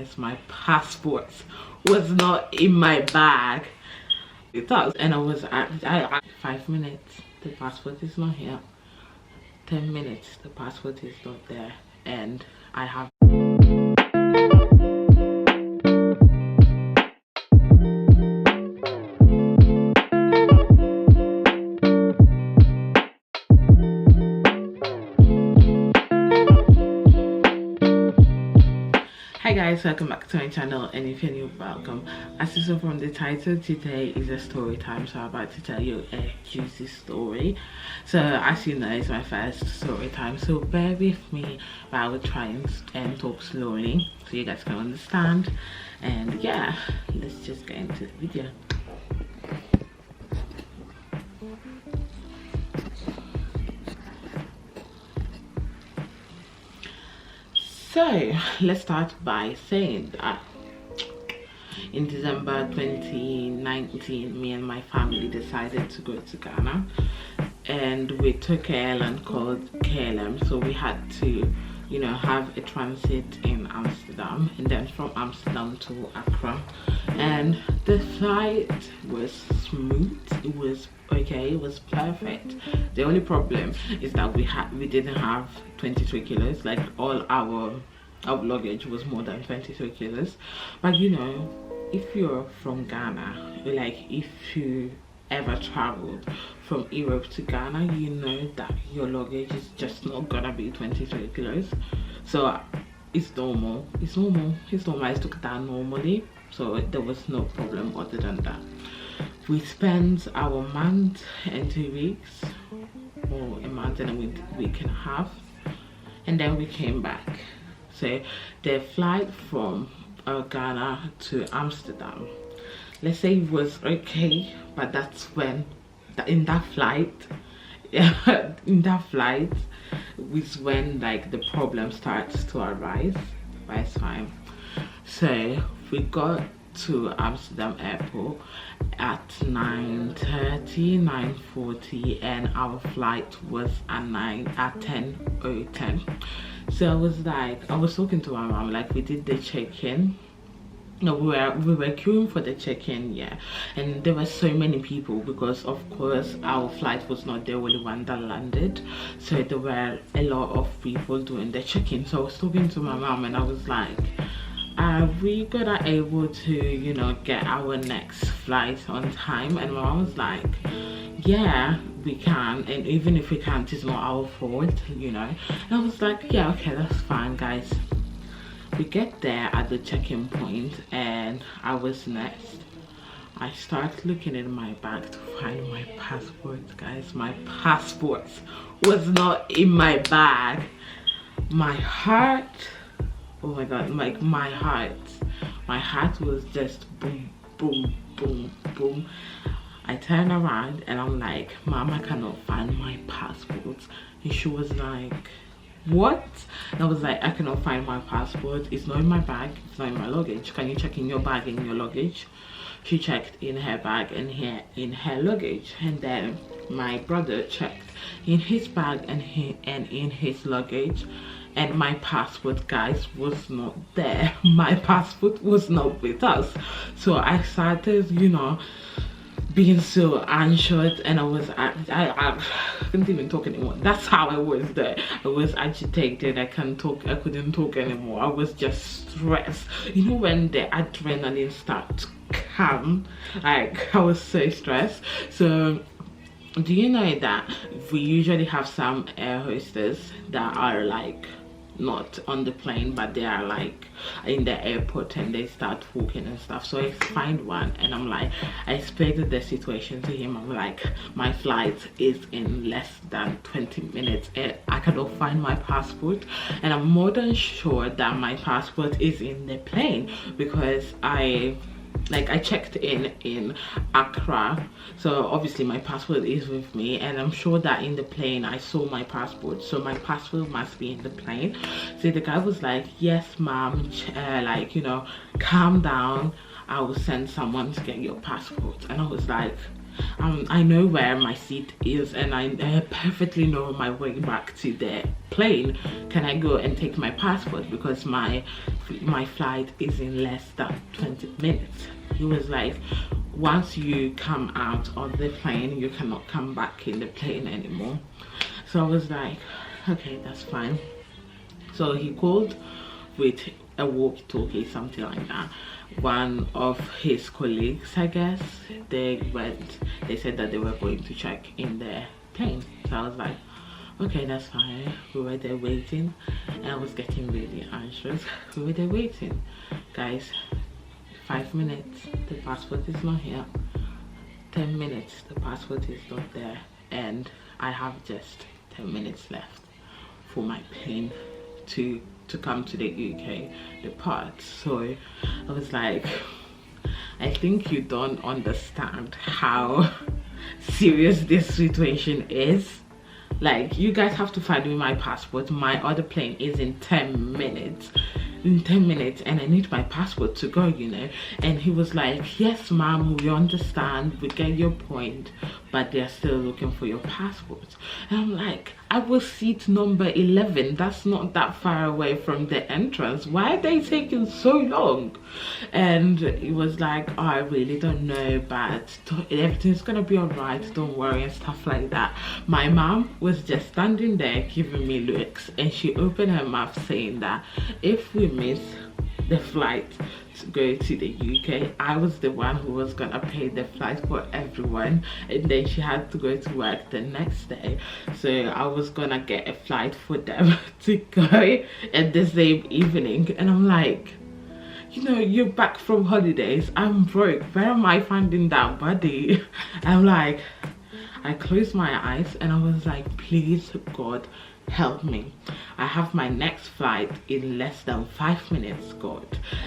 guys, my passport was not in my bag. It was, and I was at 5 minutes, the passport is not here. 10 minutes, the passport is not there, and I have Hi guys, welcome back to my channel, and if you're new, welcome. As you saw from the title, today is a story time, so I'm about to tell you a juicy story. So as you know, it's my first story time, so bear with me, but I will try and talk slowly so you guys can understand. And yeah, let's just get into the video. So let's start by saying that in December 2019, me and my family decided to go to Ghana, and we took an airline called KLM. So we had to, you know, have a transit in Amsterdam, and then from Amsterdam to Accra. And the flight was smooth, it was okay, it was perfect. The only problem is that we didn't have 23 kilos, like all our luggage was more than 23 kilos. But you know, if you're from Ghana, like if you ever traveled from Europe to Ghana, you know that your luggage is just not gonna be 23 kilos. So it's normal, I took that normally, so there was no problem other than that. We spent our month and 2 weeks, or a month and a week and a half, and then we came back. So the flight from Ghana to Amsterdam, let's say it was okay, but that's when in that flight was when like the problem starts to arise. But it's fine. So we got to Amsterdam airport at 9:30, 9:40, and our flight was at 10:10. So I was talking to my mom, like we did the check-in. No, we were queuing for the check-in, yeah, and there were so many people because of course our flight was not the only one that landed, so there were a lot of people doing the check-in. So I was talking to my mom and I was like, are we gonna able to, you know, get our next flight on time? And my mom was like, yeah, we can, and even if we can't, it's not our fault, you know. And I was like, yeah, okay, that's fine, guys. We get there at the check-in point, and I was next. I start looking in my bag to find my passport, guys. My passport was not in my bag. My heart, oh my god, like my heart was just boom, boom, boom, boom. I turn around and I'm like, Mom, I cannot find my passport. And she was like, what? And I was like, I cannot find my passport, it's not in my bag, it's not in my luggage. Can you check in your bag and your luggage? She checked in her bag and in her luggage, and then my brother checked in his bag and in his luggage, and my passport, guys, was not there. My passport was not with us. So I started, you know, being so anxious, and I couldn't even talk anymore. That's how I was there. I was agitated. I couldn't talk anymore. I was just stressed. You know, when the adrenaline starts to come, like I was so stressed. So do you know that we usually have some air hostess that are like not on the plane, but they are like in the airport and they start walking and stuff. So I find one and I'm like, I explained the situation to him. I'm like, my flight is in less than 20 minutes and I cannot find my passport, and I'm more than sure that my passport is in the plane because I checked in Accra, so obviously my passport is with me, and I'm sure that in the plane I saw my passport, so my passport must be in the plane. So the guy was like, yes ma'am, like, you know, calm down, I will send someone to get your passport. And I was like, I know where my seat is, and I perfectly know my way back to the plane. Can I go and take my passport, because my flight is in less than 20 minutes. He was like, once you come out of the plane, you cannot come back in the plane anymore. So I was like, okay, that's fine. So he called with a walkie-talkie, something like that. One of his colleagues, I guess, they said that they were going to check in the plane. So I was like, okay, that's fine. We were there waiting, and I was getting really anxious. We were there waiting, guys. 5 minutes, the passport is not here. 10 minutes, the passport is not there, and I have just 10 minutes left for my plane to come to the UK depart. So I was like, I think you don't understand how serious this situation is. Like, you guys have to find me my passport. My other plane is in 10 minutes. In 10 minutes, and I need my passport to go, you know. And he was like, yes ma'am, we understand, we get your point, but they're still looking for your passport. And I'm like, I was seat number 11. That's not that far away from the entrance. Why are they taking so long? And he was like, oh, I really don't know, but everything's gonna be all right, don't worry, and stuff like that. My mom was just standing there giving me looks, and she opened her mouth saying that if we miss the flight to go to the UK, I was the one who was gonna pay the flight for everyone, and then she had to go to work the next day, so I was gonna get a flight for them to go at the same evening. And I'm like, you know, you're back from holidays, I'm broke, where am I finding that money? I'm like, I closed my eyes and I was like, please God, help me. I have my next flight in less than 5 minutes. God,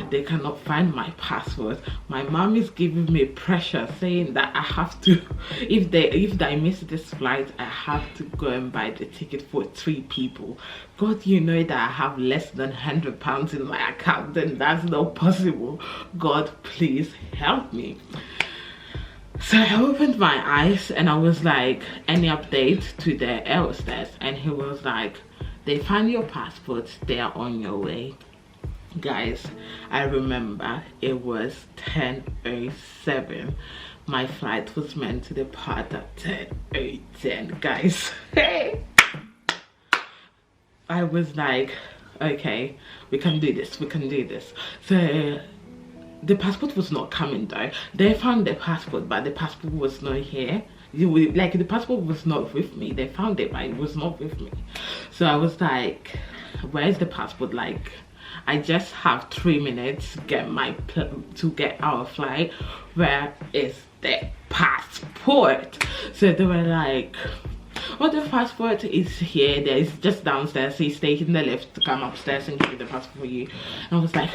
they cannot find my passport. My mom is giving me pressure, saying that I have to, if I miss this flight, I have to go and buy the ticket for 3 people. God, you know that I have less than £100 in my account, and that's not possible. God, please help me. So I opened my eyes and I was like, any update to the air hostess? And he was like, they found your passports, they are on your way. Guys, I remember it was 10:07. My flight was meant to depart at 10:10, guys. I was like, okay, we can do this, we can do this. So the passport was not coming though. They found the passport, but the passport was not here. Like, the passport was not with me. They found it, but it was not with me. So I was like, where's the passport? Like, I just have 3 minutes to get our flight. Where is the passport? So they were like, well, the passport is here. It's just downstairs. So he's taking the lift to come upstairs and give the passport for you. And I was like,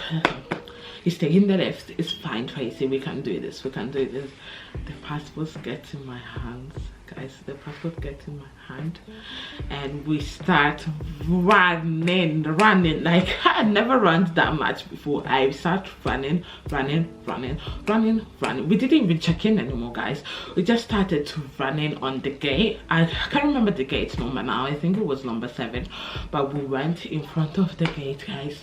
he's taking the lift. It's fine, Tracy, we can do this, we can do this. The passport gets in my hands, guys. The passport gets in my hand, and we start running. Like, I had never run that much before. I start running. We didn't even check in anymore, guys. We just started running on the gate. I can't remember the gate number now. I think it was number 7, but we went in front of the gate, guys.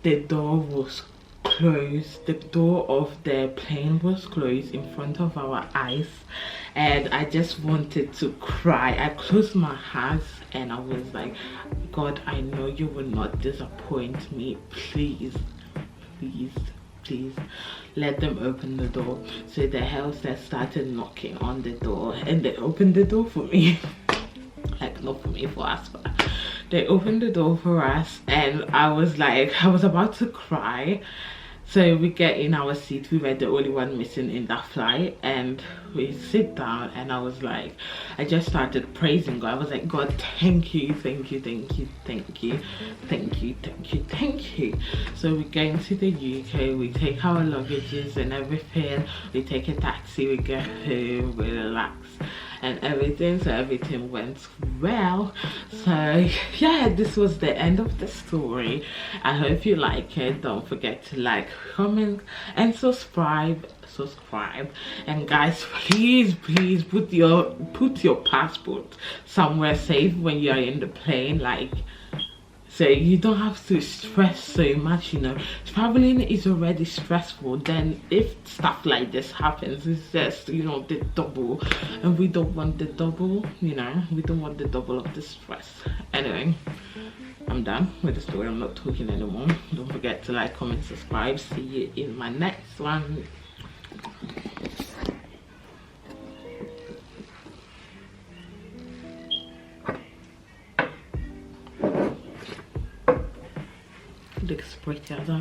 The door was closed. The door of the plane was closed in front of our eyes, and I just wanted to cry. I closed my eyes and I was like, God, I know you will not disappoint me. Please, please, please let them open the door. So the hostess started knocking on the door, and they opened the door for me. Like, not for me, for us, but they opened the door for us, and I was like, I was about to cry. So we get in our seat. We were the only one missing in that flight, and we sit down, and I was like, I just started praising God. I was like, God, thank you, thank you, thank you, thank you, thank you, thank you, thank you. So we get into the UK, we take our luggages and everything, we take a taxi, we get home, we relax. and everything, so everything went well. So yeah, this was the end of the story. I hope you like it. Don't forget to like, comment, and subscribe. And guys, please put your passport somewhere safe when you're in the plane, like, so you don't have to stress so much, you know. Traveling is already stressful, then if stuff like this happens, it's just, you know, the double, and we don't want the double, you know. We don't want the double of the stress. Anyway, I'm done with the story. I'm not talking anymore. Don't forget to like, comment, subscribe. See you in my next one. Looks pretty, though.